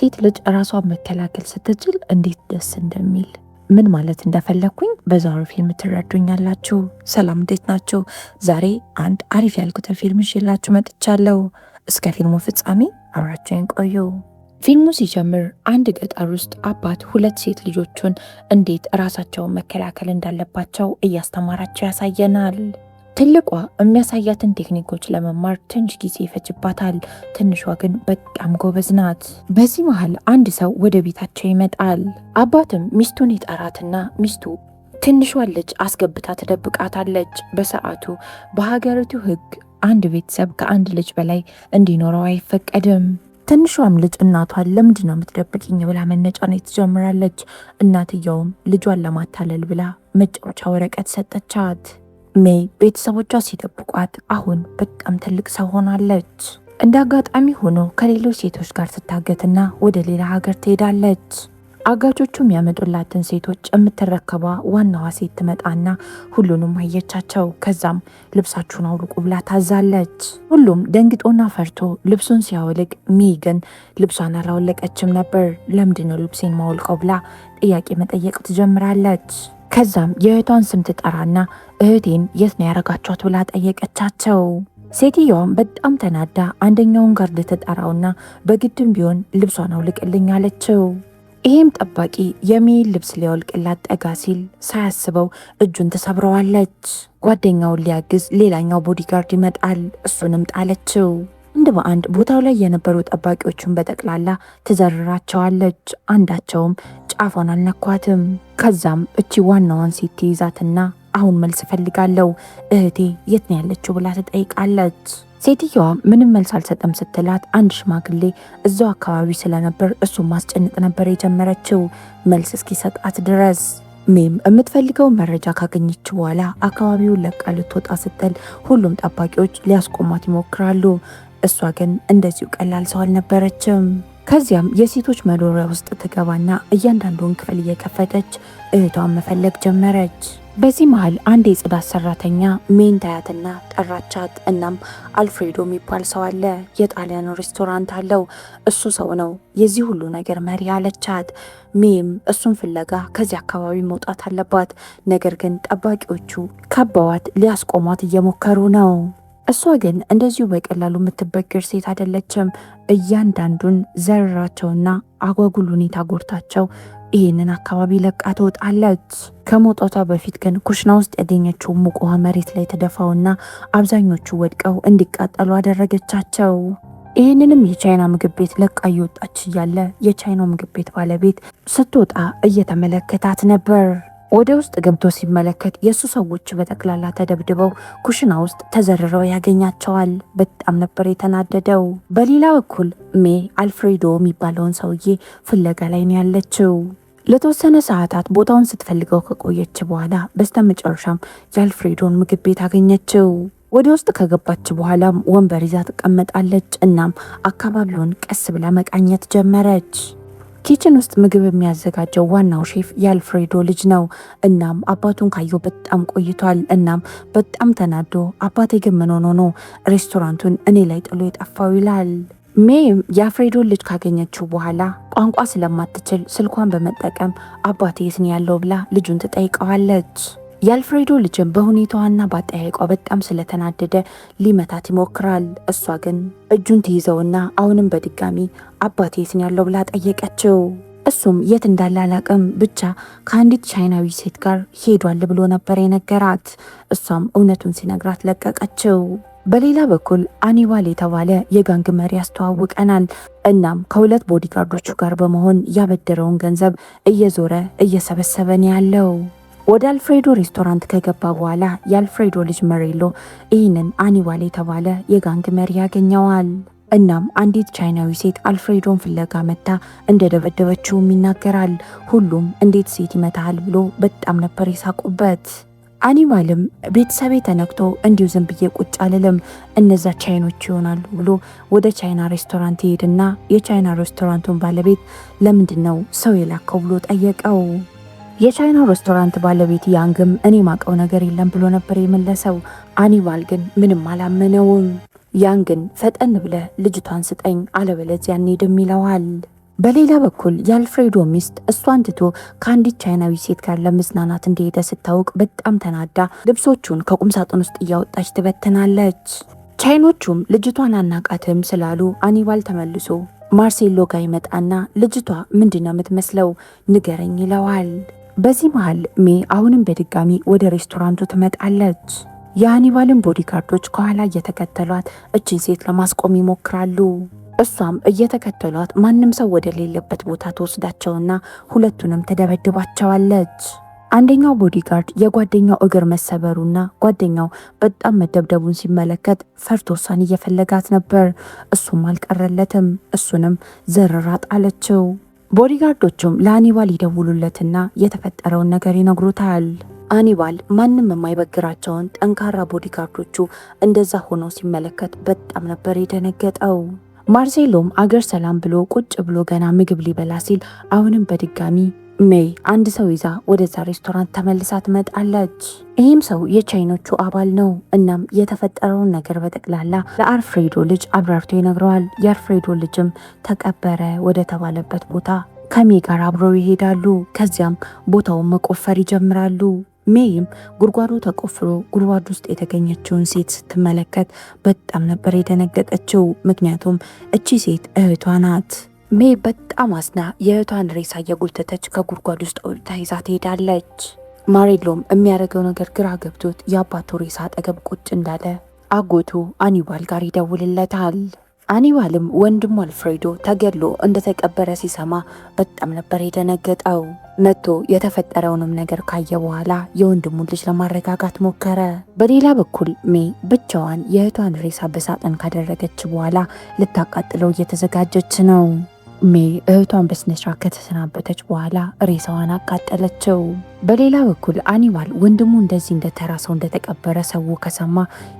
ሴት ልጅ ራሷን መከላከል ስትችል እንዴት ደስ እንደሚል ምን ማለት እንደፈለግኩኝ በዛሬው ፊልም ትረዱኛላችሁ። ሰላም እንዴት ናችሁ? ዛሬ አንድ አሪፍ ያልኩትን ፊልም ይዤላችሁ መጥቻለሁ። እስከ ፊልሙ ፍጻሜ አብራችሁን ቆዩ። ፊልሙ ሲጀምር አንድ ገጠር ውስጥ አባት ሁለት ሴት ልጆቹን እንዴት ራሳቸውን መከላከል እንዳለባቸው እያስተማራቸው ያሳየናል። ትልቋ የሚያሳያትን ቴክኒኮች ለመማር ትንሽ ጊዜ ይፈጅባታል። ትንሿ ግን በጣም ጎበዝ ናት። በዚህ መሃል አንድ ሰው ወደ ቤታቸው ይመጣል። አባትም ሚስቱን ይጠራትና ሚስቱ ትንሿን ልጅ አስገብታ ትደብቃታለች። በሰዓቱ በሀገሪቱ ሕግ አንድ ቤተሰብ ከአንድ ልጅ በላይ እንዲኖረው አይፈቀድም። ትንሿም ልጅ እናቷን ለምንድን ነው የምትደብቅኝ ብላ መነጫነጭ ትጀምራለች። እናትየውም ልጇን ለማታለል ብላ መጫወቻ ወረቀት ሰጠቻት። ሜይ ቤተሰቦቿ ሲጠብቋት አሁን በጣም ትልቅ ሰው ሆናለች። እንደ አጋጣሚ ሆኖ ከሌሎች ሴቶች ጋር ስታገትና ወደ ሌላ ሀገር ትሄዳለች። አጋቾቹ የሚያመጡላትን ሴቶች የምትረከቧ ዋናዋ ሴት ትመጣና ሁሉንም አየቻቸው። ከዛም ልብሳችሁን አውልቁ ብላ ታዛለች። ሁሉም ደንግጦና ፈርቶ ልብሱን ሲያወልቅ ሜይ ግን ልብሷን አላወለቀችም ነበር። ለምንድነው ልብሴን ማወልቀው ብላ ጥያቄ መጠየቅ ትጀምራለች። ከዛም የእህቷን ስም ትጠራና እህቴን የት ነው ያረጋቿት ብላ ጠየቀቻቸው። ሴትየዋም በጣም ተናዳ አንደኛውን ጋርድ ትጠራውና በግድም ቢሆን ልብሷን አውልቅልኝ አለችው። ይሄም ጠባቂ የሜይን ልብስ ሊያወልቅላት ጠጋ ሲል ሳያስበው እጁን ትሰብረዋለች። ጓደኛውን ሊያግዝ ሌላኛው ቦዲጋርድ ይመጣል። እሱንም ጣለችው። አንድ በአንድ ቦታው ላይ የነበሩ ጠባቂዎቹን በጠቅላላ ትዘርራቸዋለች። አንዳቸውም ጫፏን አልነኳትም። ከዛም እቺ ዋናዋን ሴት ትይዛትና አሁን መልስ እፈልጋለሁ እህቴ የት ነው ያለችው ብላ ትጠይቃለች። ሴትየዋ ምንም መልስ አልሰጠም ስትላት አንድ ሽማግሌ እዛው አካባቢ ስለነበር እሱን ማስጨነቅ ነበር የጀመረችው መልስ እስኪሰጣት ድረስ። ሜም የምትፈልገውን መረጃ ካገኘች በኋላ አካባቢውን ለቃ ልትወጣ ስትል ሁሉም ጠባቂዎች ሊያስቆሟት ይሞክራሉ። እሷ ግን እንደዚሁ ቀላል ሰው አልነበረችም። ከዚያም የሴቶች መኖሪያ ውስጥ ትገባና እያንዳንዱን ክፍል እየከፈተች እህቷን መፈለግ ጀመረች። በዚህ መሃል አንድ የጽዳት ሰራተኛ ሜይን ታያትና ጠራቻት። እናም አልፍሬዶ የሚባል ሰው አለ፣ የጣሊያን ሬስቶራንት አለው፣ እሱ ሰው ነው የዚህ ሁሉ ነገር መሪ አለቻት። ሜይም እሱን ፍለጋ ከዚህ አካባቢ መውጣት አለባት። ነገር ግን ጠባቂዎቹ ከበዋት ሊያስቆሟት እየሞከሩ ነው። እሷ ግን እንደዚሁ በቀላሉ የምትበግር ሴት አይደለችም። እያንዳንዱን ዘርራቸውና አጓጉል ሁኔታ ጎርታቸው ይህንን አካባቢ ለቃ ትወጣለች። ከመውጣቷ በፊት ግን ኩሽና ውስጥ ያገኘችው ሙቅ ውሃ መሬት ላይ ተደፋውና አብዛኞቹ ወድቀው እንዲቃጠሉ አደረገቻቸው። ይህንንም የቻይና ምግብ ቤት ለቃ እየወጣች እያለ የቻይናው ምግብ ቤት ባለቤት ስትወጣ እየተመለከታት ነበር። ወደ ውስጥ ገብቶ ሲመለከት የእሱ ሰዎች በጠቅላላ ተደብድበው ኩሽና ውስጥ ተዘርረው ያገኛቸዋል። በጣም ነበር የተናደደው። በሌላ በኩል ሜይ አልፍሬዶ የሚባለውን ሰውዬ ፍለጋ ላይ ነው ያለችው። ለተወሰነ ሰዓታት ቦታውን ስትፈልገው ከቆየች በኋላ በስተመጨረሻም የአልፍሬዶን ምግብ ቤት አገኘችው። ወደ ውስጥ ከገባች በኋላም ወንበር ይዛ ትቀመጣለች። እናም አካባቢውን ቀስ ብላ መቃኘት ጀመረች። ኪችን ውስጥ ምግብ የሚያዘጋጀው ዋናው ሼፍ የአልፍሬዶ ልጅ ነው። እናም አባቱን ካየው በጣም ቆይቷል። እናም በጣም ተናዶ አባቴ ግን ምን ሆኖ ነው ሬስቶራንቱን እኔ ላይ ጥሎ የጠፋው ይላል። ሜይም የአልፍሬዶን ልጅ ካገኘችው በኋላ ቋንቋ ስለማትችል ስልኳን በመጠቀም አባቴ የት ነው ያለው ብላ ልጁን ትጠይቀዋለች። የአልፍሬዶ ልጅም በሁኔታዋና በአጠያየቋ በጣም ስለተናደደ ሊመታት ይሞክራል። እሷ ግን እጁን ትይዘውና አሁንም በድጋሚ አባቴ የት ነው ያለው ብላ ጠየቀችው። እሱም የት እንዳለ አላቅም ብቻ ከአንዲት ቻይናዊ ሴት ጋር ሄዷል ብሎ ነበር የነገራት። እሷም እውነቱን ሲነግራት ለቀቀችው። በሌላ በኩል አኒባል የተባለ የጋንግ መሪ ያስተዋውቀናል። እናም ከሁለት ቦዲጋርዶቹ ጋር በመሆን ያበደረውን ገንዘብ እየዞረ እየሰበሰበን ያለው። ወደ አልፍሬዶ ሬስቶራንት ከገባ በኋላ የአልፍሬዶ ልጅ መሬሎ ይህንን አኒባል የተባለ የጋንግ መሪ ያገኘዋል። እናም አንዲት ቻይናዊ ሴት አልፍሬዶን ፍለጋ መታ እንደደበደበችውም ይናገራል። ሁሉም እንዴት ሴት ይመታል ብሎ በጣም ነበር የሳቁበት። አኒባልም ቤተሰቤ ተነክቶ እንዲሁ ዝም ብዬ ቁጭ አልልም እነዛ ቻይኖች ይሆናሉ ብሎ ወደ ቻይና ሬስቶራንት ይሄድና የቻይና ሬስቶራንቱን ባለቤት ለምንድን ነው ሰው የላከው ብሎ ጠየቀው። የቻይና ሬስቶራንት ባለቤት ያንግም እኔ ማቀው ነገር የለም ብሎ ነበር የመለሰው። አኒባል ግን ምንም አላመነውም። ያንግን ፈጠን ብለ ልጅቷን ስጠኝ አለበለዚያ እንሄድም ይለዋል። በሌላ በኩል የአልፍሬዶ ሚስት እሷን ትቶ ከአንዲት ቻይናዊ ሴት ጋር ለመዝናናት እንደሄደ ስታውቅ በጣም ተናዳ ልብሶቹን ከቁምሳጥን ውስጥ እያወጣች ትበትናለች። ቻይኖቹም ልጅቷን አናቃትም ስላሉ አኒባል ተመልሶ ማርሴሎ ጋር ይመጣና ልጅቷ ምንድነው የምትመስለው ንገረኝ ይለዋል። በዚህ መሃል ሜ አሁንም በድጋሚ ወደ ሬስቶራንቱ ትመጣለች። የአኒባልን ቦዲጋርዶች ከኋላ እየተከተሏት እችን ሴት ለማስቆም ይሞክራሉ። እሷም እየተከተሏት ማንም ሰው ወደ ሌለበት ቦታ ተወስዳቸውና ሁለቱንም ትደበድባቸዋለች። አንደኛው ቦዲጋርድ የጓደኛው እግር መሰበሩና ጓደኛው በጣም መደብደቡን ሲመለከት ፈርቶ እሷን እየፈለጋት ነበር። እሱም አልቀረለትም። እሱንም ዘርራ ጣለችው። ቦዲጋርዶቹም ለአኒባል ይደውሉለትና የተፈጠረውን ነገር ይነግሩታል። አኒባል ማንም የማይበግራቸውን ጠንካራ ቦዲጋርዶቹ እንደዛ ሆኖ ሲመለከት በጣም ነበር የደነገጠው። ማርሴሎም አገር ሰላም ብሎ ቁጭ ብሎ ገና ምግብ ሊበላ ሲል አሁንም በድጋሚ ሜይ አንድ ሰው ይዛ ወደዛ ሬስቶራንት ተመልሳ ትመጣለች። ይህም ሰው የቻይኖቹ አባል ነው። እናም የተፈጠረውን ነገር በጠቅላላ ለአልፍሬዶ ልጅ አብራርቶ ይነግረዋል። የአልፍሬዶ ልጅም ተቀበረ ወደ ተባለበት ቦታ ከሜይ ጋር አብረው ይሄዳሉ። ከዚያም ቦታውን መቆፈር ይጀምራሉ። ሜይም ጉድጓዱ ተቆፍሮ ጉድጓድ ውስጥ የተገኘችውን ሴት ስትመለከት በጣም ነበር የደነገጠችው። ምክንያቱም እቺ ሴት እህቷ ናት። ሜይ በጣም አዝና የእህቷን ሬሳ እየጎተተች ከጉድጓድ ውስጥ አውጥታ ይዛ ትሄዳለች። ማሬሎም የሚያደርገው ነገር ግራ ገብቶት የአባቱ ሬሳ አጠገብ ቁጭ እንዳለ አጎቱ አኒባል ጋር ይደውልለታል። አኒባልም ወንድሙ አልፍሬዶ ተገድሎ እንደተቀበረ ሲሰማ በጣም ነበር የደነገጠው። መጥቶ የተፈጠረውንም ነገር ካየ በኋላ የወንድሙን ልጅ ለማረጋጋት ሞከረ። በሌላ በኩል ሜይ ብቻዋን የእህቷን ሬሳ በሳጥን ካደረገች በኋላ ልታቃጥለው እየተዘጋጀች ነው። ሜይ እህቷን በስነስርዓት ከተሰናበተች በኋላ ሬሳዋን አቃጠለችው። በሌላ በኩል አኒባል ወንድሙ እንደዚህ እንደተራ ሰው እንደተቀበረ ሰው ከሰማ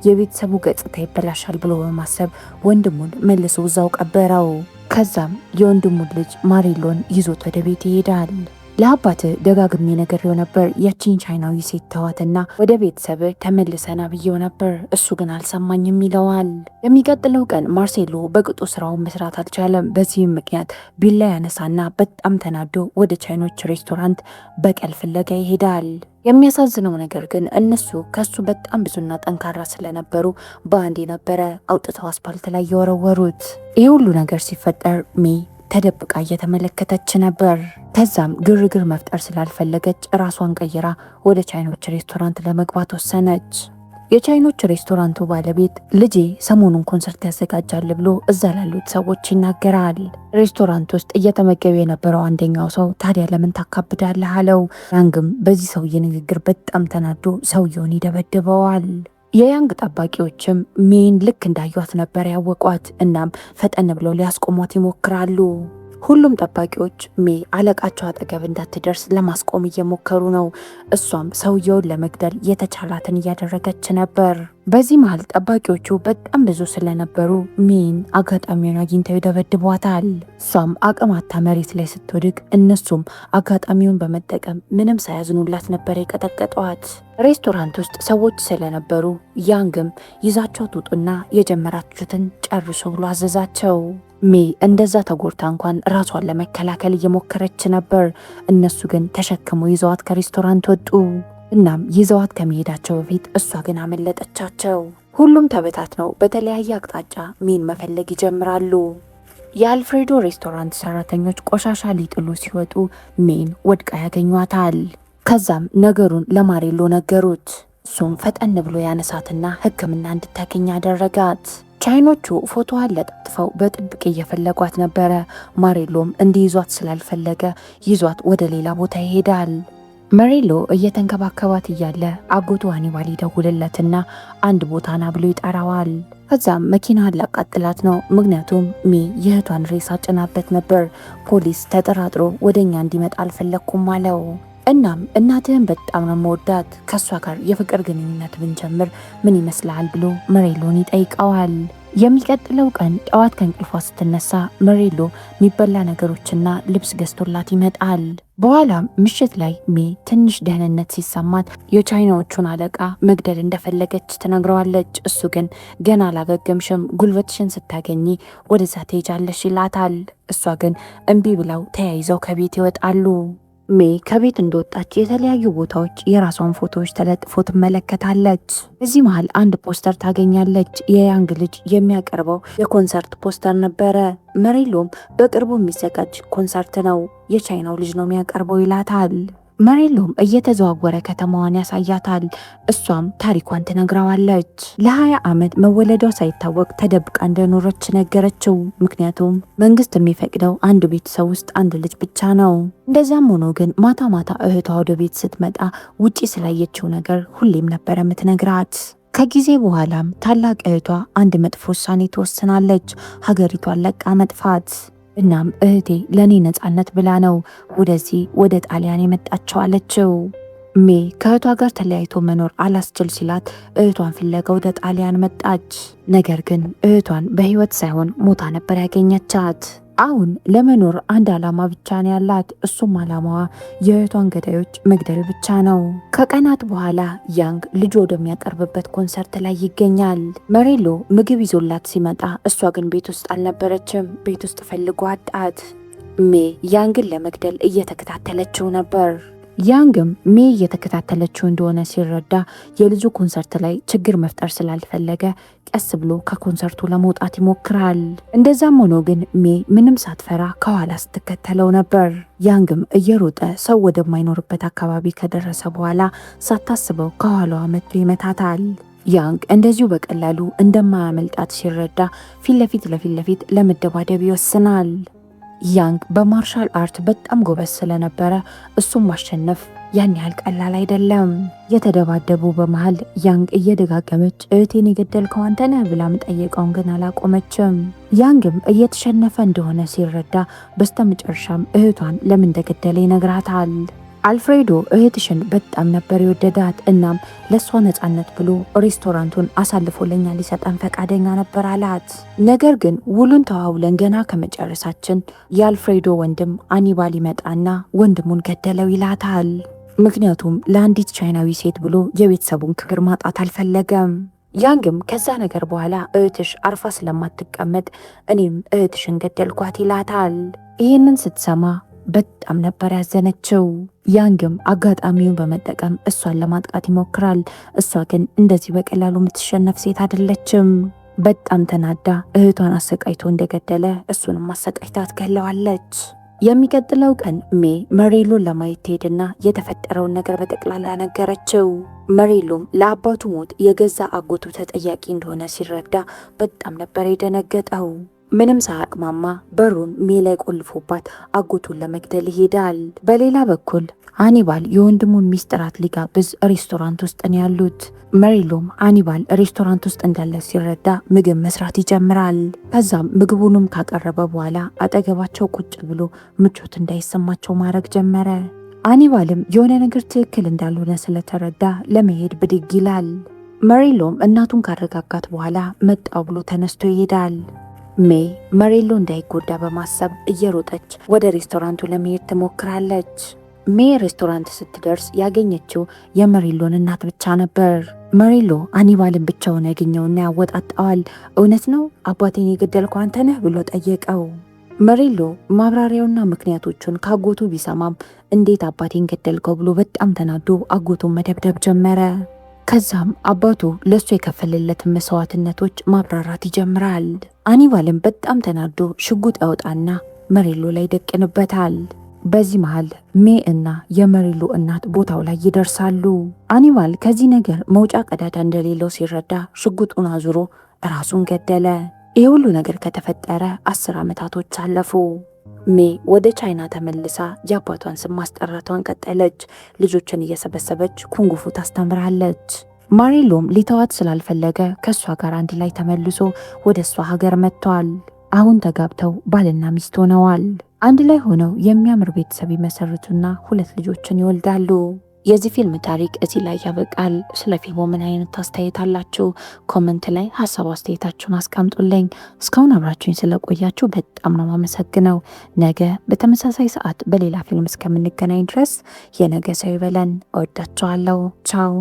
የቤተሰቡ ገጽታ ይበላሻል ብሎ በማሰብ ወንድሙን መልሶ እዛው ቀበረው። ከዛም የወንድሙን ልጅ ማሬሎን ይዞት ወደ ቤት ይሄዳል። ለአባት ደጋግሜ ነግሬው ነበር ያቺን ቻይናዊ ሴት ተዋትና ወደ ቤተሰብ ተመልሰና ብዬው ነበር፣ እሱ ግን አልሰማኝም ይለዋል። የሚቀጥለው ቀን ማርሴሎ በቅጡ ስራውን መስራት አልቻለም። በዚህም ምክንያት ቢላ ያነሳና በጣም ተናዶ ወደ ቻይኖች ሬስቶራንት በቀል ፍለጋ ይሄዳል። የሚያሳዝነው ነገር ግን እነሱ ከሱ በጣም ብዙና ጠንካራ ስለነበሩ በአንዴ ነበረ አውጥተው አስፓልት ላይ የወረወሩት። ይህ ሁሉ ነገር ሲፈጠር ሜይ ተደብቃ እየተመለከተች ነበር። ከዛም ግርግር መፍጠር ስላልፈለገች ራሷን ቀይራ ወደ ቻይኖች ሬስቶራንት ለመግባት ወሰነች። የቻይኖች ሬስቶራንቱ ባለቤት ልጄ ሰሞኑን ኮንሰርት ያዘጋጃል ብሎ እዛ ላሉት ሰዎች ይናገራል። ሬስቶራንት ውስጥ እየተመገበ የነበረው አንደኛው ሰው ታዲያ ለምን ታካብዳለህ አለው። ያንግም በዚህ ሰውዬ ንግግር በጣም ተናዶ ሰውየውን ይደበድበዋል። የያንግ ጠባቂዎችም ሜይን ልክ እንዳዩት ነበር ያወቋት። እናም ፈጠን ብለው ሊያስቆሟት ይሞክራሉ። ሁሉም ጠባቂዎች ሜይ አለቃቸው አጠገብ እንዳትደርስ ለማስቆም እየሞከሩ ነው። እሷም ሰውየውን ለመግደል የተቻላትን እያደረገች ነበር። በዚህ መሃል ጠባቂዎቹ በጣም ብዙ ስለነበሩ ሜይን አጋጣሚውን አግኝተው ይደበድቧታል። እሷም አቅም አጥታ መሬት ላይ ስትወድቅ እነሱም አጋጣሚውን በመጠቀም ምንም ሳያዝኑላት ነበር የቀጠቀጧት። ሬስቶራንት ውስጥ ሰዎች ስለነበሩ ያንግም ይዛቸው ትውጡና የጀመራችሁትን ጨርሱ ብሎ አዘዛቸው። ሜይ እንደዛ ተጎድታ እንኳን ራሷን ለመከላከል እየሞከረች ነበር። እነሱ ግን ተሸክመው ይዘዋት ከሬስቶራንት ወጡ። እናም ይዘዋት ከመሄዳቸው በፊት እሷ ግን አመለጠቻቸው። ሁሉም ተበታትነው በተለያየ አቅጣጫ ሜይን መፈለግ ይጀምራሉ። የአልፍሬዶ ሬስቶራንት ሰራተኞች ቆሻሻ ሊጥሉ ሲወጡ ሜይን ወድቃ ያገኟታል። ከዛም ነገሩን ለማሬሎ ነገሩት። እሱም ፈጠን ብሎ ያነሳትና ሕክምና እንድታገኝ አደረጋት። ቻይኖቹ ፎቶዋን ለጥፈው በጥብቅ እየፈለጓት ነበረ። ማሬሎም እንዲይዟት ስላልፈለገ ይዟት ወደ ሌላ ቦታ ይሄዳል። ማሬሎ እየተንከባከባት እያለ አጎቱ አኒባል ይደውልለትና አንድ ቦታ ና ብሎ ይጠራዋል። ከዛም መኪናን ላቃጥላት ነው። ምክንያቱም ሜይ የእህቷን ሬሳ ጭናበት ነበር። ፖሊስ ተጠራጥሮ ወደኛ እንዲመጣ አልፈለኩም አለው። እናም እናትህን በጣም ነው መወዳት፣ ከእሷ ጋር የፍቅር ግንኙነት ብንጀምር ምን ይመስልሃል ብሎ መሬሎን ይጠይቀዋል። የሚቀጥለው ቀን ጠዋት ከእንቅልፏ ስትነሳ መሬሎ የሚበላ ነገሮችና ልብስ ገዝቶላት ይመጣል። በኋላም ምሽት ላይ ሜ ትንሽ ደህንነት ሲሰማት የቻይናዎቹን አለቃ መግደል እንደፈለገች ትነግረዋለች። እሱ ግን ገና አላገገምሽም፣ ጉልበትሽን ስታገኚ ወደዛ ትሄጃለሽ ይላታል። እሷ ግን እምቢ ብለው ተያይዘው ከቤት ይወጣሉ። ሜ ከቤት እንደወጣች የተለያዩ ቦታዎች የራሷን ፎቶዎች ተለጥፎ ትመለከታለች። በዚህ መሃል አንድ ፖስተር ታገኛለች። የያንግ ልጅ የሚያቀርበው የኮንሰርት ፖስተር ነበረ። መሬሎም በቅርቡ የሚዘጋጅ ኮንሰርት ነው፣ የቻይናው ልጅ ነው የሚያቀርበው ይላታል። መሬሎም እየተዘዋወረ ከተማዋን ያሳያታል። እሷም ታሪኳን ትነግረዋለች። ለ20 ዓመት መወለዷ ሳይታወቅ ተደብቃ እንደኖረች ነገረችው። ምክንያቱም መንግስት የሚፈቅደው አንድ ቤተሰብ ውስጥ አንድ ልጅ ብቻ ነው። እንደዛም ሆኖ ግን ማታ ማታ እህቷ ወደ ቤት ስትመጣ ውጪ ስላየችው ነገር ሁሌም ነበረ ምትነግራት። ከጊዜ በኋላም ታላቅ እህቷ አንድ መጥፎ ውሳኔ ትወስናለች፣ ሀገሪቷን ለቃ መጥፋት። እናም እህቴ ለኔ ነጻነት ብላ ነው ወደዚህ ወደ ጣሊያን የመጣቸው አለችው። ሜ ከእህቷ ጋር ተለያይቶ መኖር አላስችል ሲላት እህቷን ፍለጋ ወደ ጣሊያን መጣች። ነገር ግን እህቷን በህይወት ሳይሆን ሞታ ነበር ያገኘቻት። አሁን ለመኖር አንድ ዓላማ ብቻ ነው ያላት። እሱም ዓላማዋ የእህቷን ገዳዮች መግደል ብቻ ነው። ከቀናት በኋላ ያንግ ልጅ ወደሚያቀርብበት ኮንሰርት ላይ ይገኛል። መሬሎ ምግብ ይዞላት ሲመጣ እሷ ግን ቤት ውስጥ አልነበረችም። ቤት ውስጥ ፈልጎ አጣት። ሜ ያንግን ለመግደል እየተከታተለችው ነበር። ያንግም ሜ እየተከታተለችው እንደሆነ ሲረዳ የልጁ ኮንሰርት ላይ ችግር መፍጠር ስላልፈለገ ቀስ ብሎ ከኮንሰርቱ ለመውጣት ይሞክራል። እንደዛም ሆኖ ግን ሜ ምንም ሳትፈራ ከኋላ ስትከተለው ነበር። ያንግም እየሮጠ ሰው ወደማይኖርበት አካባቢ ከደረሰ በኋላ ሳታስበው ከኋላዋ መጥቶ ይመታታል። ያንግ እንደዚሁ በቀላሉ እንደማያመልጣት ሲረዳ ፊት ለፊት ለመደባደብ ይወስናል። ያንግ በማርሻል አርት በጣም ጎበዝ ስለነበረ እሱም ማሸነፍ ያን ያህል ቀላል አይደለም። የተደባደቡ በመሃል ያንግ እየደጋገመች እህቴን የገደልከው አንተ ነህ ብላ መጠየቀውን ግን አላቆመችም። ያንግም እየተሸነፈ እንደሆነ ሲረዳ በስተመጨረሻም እህቷን ለምን እንደገደለ ይነግራታል። አልፍሬዶ እህትሽን በጣም ነበር የወደዳት። እናም ለሷ ነጻነት ብሎ ሬስቶራንቱን አሳልፎ ለኛ ሊሰጠን ፈቃደኛ ነበር አላት። ነገር ግን ውሉን ተዋውለን ገና ከመጨረሳችን የአልፍሬዶ ወንድም አኒባል ይመጣና ወንድሙን ገደለው ይላታል። ምክንያቱም ለአንዲት ቻይናዊ ሴት ብሎ የቤተሰቡን ክብር ማጣት አልፈለገም። ያንግም ከዛ ነገር በኋላ እህትሽ አርፋ ስለማትቀመጥ እኔም እህትሽን ገደልኳት ይላታል። ይህንን ስትሰማ በጣም ነበር ያዘነችው። ያንግም አጋጣሚውን በመጠቀም እሷን ለማጥቃት ይሞክራል። እሷ ግን እንደዚህ በቀላሉ የምትሸነፍ ሴት አይደለችም። በጣም ተናዳ እህቷን አሰቃይቶ እንደገደለ እሱንም አሰቃይታ ትገለዋለች። የሚቀጥለው ቀን ሜ መሬሎን ለማየት ትሄድና የተፈጠረውን ነገር በጠቅላላ ነገረችው። መሬሎም ለአባቱ ሞት የገዛ አጎቱ ተጠያቂ እንደሆነ ሲረዳ በጣም ነበር የደነገጠው። ምንም ሳያቅማማ በሩን ሜ ላይ ቆልፎባት አጎቱን ለመግደል ይሄዳል። በሌላ በኩል አኒባል የወንድሙን ሚስጥራት ሊጋብዝ ሬስቶራንት ውስጥ ነው ያሉት። መሬሎም አኒባል ሬስቶራንት ውስጥ እንዳለ ሲረዳ ምግብ መስራት ይጀምራል። ከዛም ምግቡንም ካቀረበ በኋላ አጠገባቸው ቁጭ ብሎ ምቾት እንዳይሰማቸው ማድረግ ጀመረ። አኒባልም የሆነ ነገር ትክክል እንዳልሆነ ስለተረዳ ለመሄድ ብድግ ይላል። መሬሎም እናቱን ካረጋጋት በኋላ መጣው ብሎ ተነስቶ ይሄዳል። ሜ መሬሎ እንዳይጎዳ በማሰብ እየሮጠች ወደ ሬስቶራንቱ ለመሄድ ትሞክራለች። ሜ ሬስቶራንት ስትደርስ ያገኘችው የመሬሎን እናት ብቻ ነበር። መሬሎ አኒባልን ብቻውን ያገኘውና ያወጣጣዋል። እውነት ነው አባቴን የገደልከው አንተ ነህ ብሎ ጠየቀው። መሬሎ ማብራሪያውና ምክንያቶቹን ካጎቱ ቢሰማም እንዴት አባቴን ገደልከው ብሎ በጣም ተናዶ አጎቱን መደብደብ ጀመረ። ከዛም አባቱ ለሱ የከፈለለትን መስዋዕትነቶች ማብራራት ይጀምራል። አኒባልም በጣም ተናዶ ሽጉጥ ያወጣና መሬሎ ላይ ደቅንበታል። በዚህ መሃል ሜ እና የመሬሎ እናት ቦታው ላይ ይደርሳሉ። አኒባል ከዚህ ነገር መውጫ ቀዳዳ እንደሌለው ሲረዳ ሽጉጡን አዙሮ ራሱን ገደለ። ይህ ሁሉ ነገር ከተፈጠረ 10 ዓመታቶች አለፉ። ሜ ወደ ቻይና ተመልሳ የአባቷን ስም ማስጠራቷን ቀጠለች። ልጆችን እየሰበሰበች ኩንጉፉ ታስተምራለች። ማሬሎም ሊተዋት ስላልፈለገ ከእሷ ጋር አንድ ላይ ተመልሶ ወደ እሷ ሀገር መጥቷል። አሁን ተጋብተው ባልና ሚስት ሆነዋል። አንድ ላይ ሆነው የሚያምር ቤተሰብ ይመሰርቱና 2 ልጆችን ይወልዳሉ። የዚህ ፊልም ታሪክ እዚህ ላይ ያበቃል። ስለ ፊልሙ ምን አይነት አስተያየት አላችሁ? ኮመንት ላይ ሀሳብ አስተያየታችሁን አስቀምጡልኝ። እስካሁን አብራችሁኝ ስለቆያችሁ በጣም ነው የማመሰግነው። ነገ በተመሳሳይ ሰዓት በሌላ ፊልም እስከምንገናኝ ድረስ የነገ ሰው ይበለን። እወዳችኋለሁ። ቻው